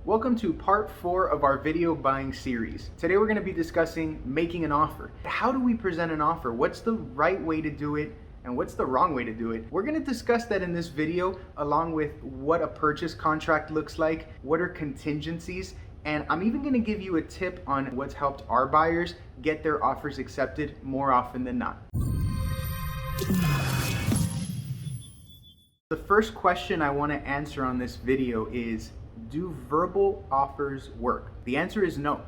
Welcome to part 4 of our video buying series. Today we're going to be discussing making an offer. How do we present an offer? What's the right way to do it? And what's the wrong way to do it? We're going to discuss that in this video, along with what a purchase contract looks like, what are contingencies, and I'm even going to give you a tip on what's helped our buyers get their offers accepted more often than not. The first question I want to answer on this video is, do verbal offers work? The answer is no.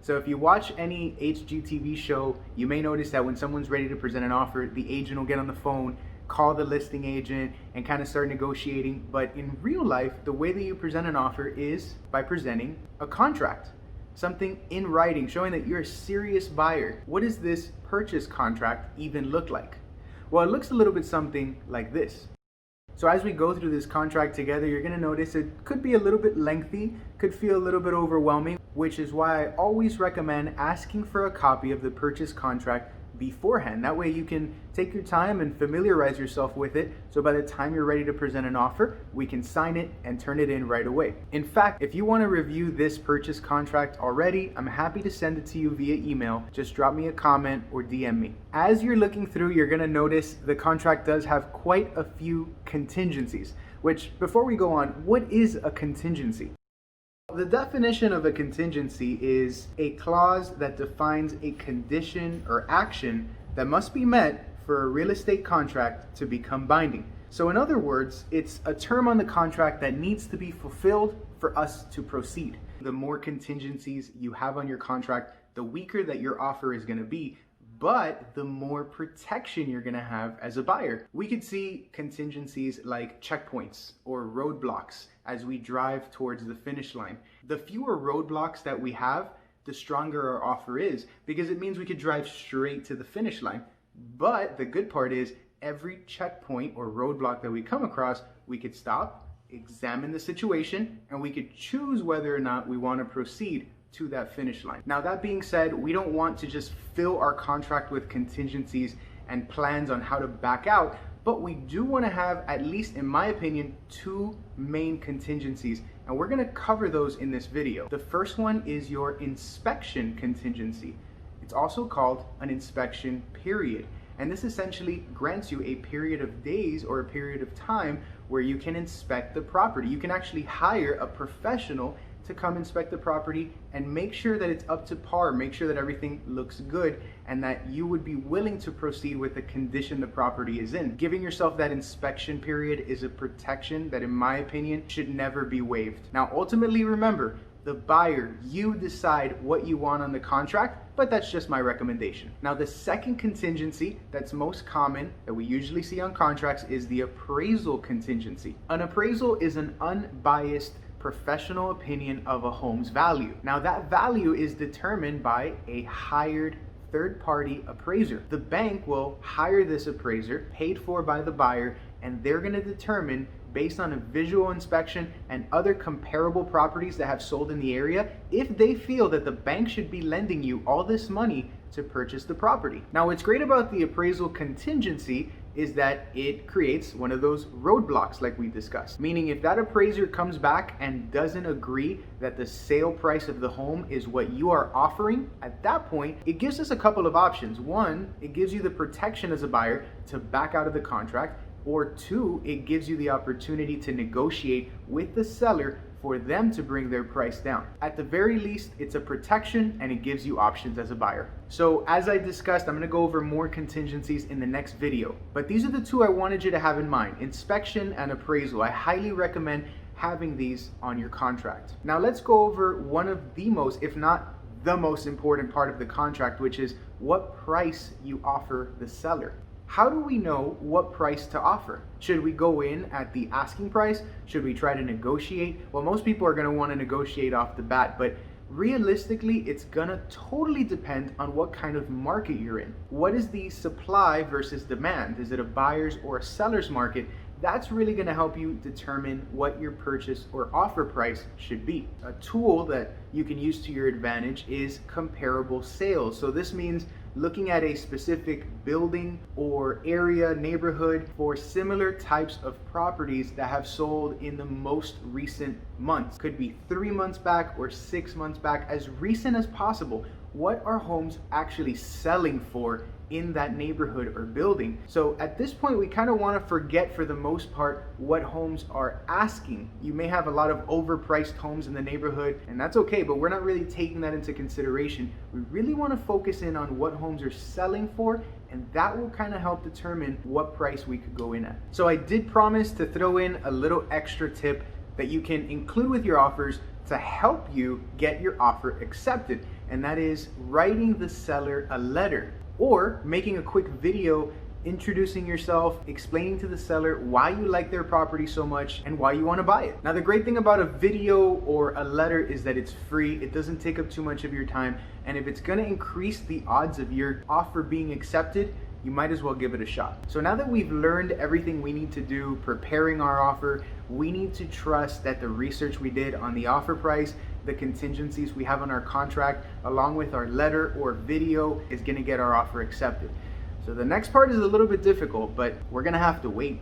So if you watch any HGTV show, you may notice that when someone's ready to present an offer, the agent will get on the phone, call the listing agent, and kind of start negotiating. But in real life, the way that you present an offer is by presenting a contract, something in writing, showing that you're a serious buyer. What does this purchase contract even look like? Well, it looks a little bit something like this. So as we go through this contract together, you're going to notice it could be a little bit lengthy, could feel a little bit overwhelming, which is why I always recommend asking for a copy of the purchase contract beforehand. That way you can take your time and familiarize yourself with it, so by the time you're ready to present an offer, we can sign it and turn it in right away. In fact, if you want to review this purchase contract already, I'm happy to send it to you via email. Just drop me a comment or DM me. As you're looking through, you're going to notice the contract does have quite a few contingencies, which, before we go on, what is a contingency? The definition of a contingency is a clause that defines a condition or action that must be met for a real estate contract to become binding. So in other words, it's a term on the contract that needs to be fulfilled for us to proceed. The more contingencies you have on your contract, the weaker that your offer is going to be, but the more protection you're going to have as a buyer. We could see contingencies like checkpoints or roadblocks as we drive towards the finish line. The fewer roadblocks that we have, the stronger our offer is, because it means we could drive straight to the finish line. But the good part is, every checkpoint or roadblock that we come across, we could stop, examine the situation, and we could choose whether or not we want to proceed to that finish line. Now, that being said, we don't want to just fill our contract with contingencies and plans on how to back out, but we do want to have, at least in my opinion, two main contingencies, and we're going to cover those in this video. The first one is your inspection contingency. It's also called an inspection period, and this essentially grants you a period of days or a period of time where you can inspect the property. You can actually hire a professional to come inspect the property and make sure that it's up to par, make sure that everything looks good, and that you would be willing to proceed with the condition the property is in. Giving yourself that inspection period is a protection that, in my opinion, should never be waived. Now, ultimately, remember, the buyer, you decide what you want on the contract, but that's just my recommendation. Now, the second contingency that's most common that we usually see on contracts is the appraisal contingency. An appraisal is an unbiased professional opinion of a home's value. Now, that value is determined by a hired third-party appraiser. The bank will hire this appraiser, paid for by the buyer, and they're going to determine, based on a visual inspection and other comparable properties that have sold in the area, if they feel that the bank should be lending you all this money to purchase the property. Now, what's great about the appraisal contingency is that it creates one of those roadblocks like we discussed. Meaning, if that appraiser comes back and doesn't agree that the sale price of the home is what you are offering, at that point, it gives us a couple of options. One, it gives you the protection as a buyer to back out of the contract, or two, it gives you the opportunity to negotiate with the seller for them to bring their price down. At the very least, it's a protection and it gives you options as a buyer. So as I discussed, I'm going to go over more contingencies in the next video, but these are the two I wanted you to have in mind: inspection and appraisal. I highly recommend having these on your contract. Now let's go over one of the most, if not the most important part of the contract, which is what price you offer the seller. How do we know what price to offer? Should we go in at the asking price? Should we try to negotiate? Well, most people are going to want to negotiate off the bat, but realistically, it's going to totally depend on what kind of market you're in. What is the supply versus demand? Is it a buyer's or a seller's market? That's really going to help you determine what your purchase or offer price should be. A tool that you can use to your advantage is comparable sales. So this means looking at a specific building or area, neighborhood for similar types of properties that have sold in the most recent months. Could be 3 months back or 6 months back, as recent as possible. What are homes actually selling for in that neighborhood or building? So at this point, we kind of want to forget for the most part what homes are asking. You may have a lot of overpriced homes in the neighborhood, and that's okay, but we're not really taking that into consideration. We really want to focus in on what homes are selling for, and that will kind of help determine what price we could go in at. So I did promise to throw in a little extra tip that you can include with your offers to help you get your offer accepted, and that is writing the seller a letter or making a quick video introducing yourself, explaining to the seller why you like their property so much and why you want to buy it. Now, the great thing about a video or a letter is that it's free, it doesn't take up too much of your time, and if it's going to increase the odds of your offer being accepted, you might as well give it a shot. So now that we've learned everything we need to do preparing our offer, we need to trust that the research we did on the offer price, the contingencies we have on our contract, along with our letter or video, is gonna get our offer accepted. So the next part is a little bit difficult, but we're gonna have to wait.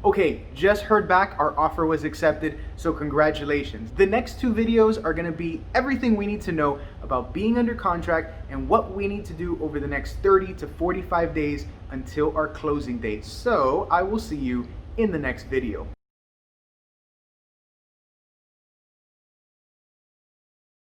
Okay, just heard back, our offer was accepted, so congratulations. The next 2 videos are gonna be everything we need to know about being under contract and what we need to do over the next 30 to 45 days until our closing date. So I will see you in the next video.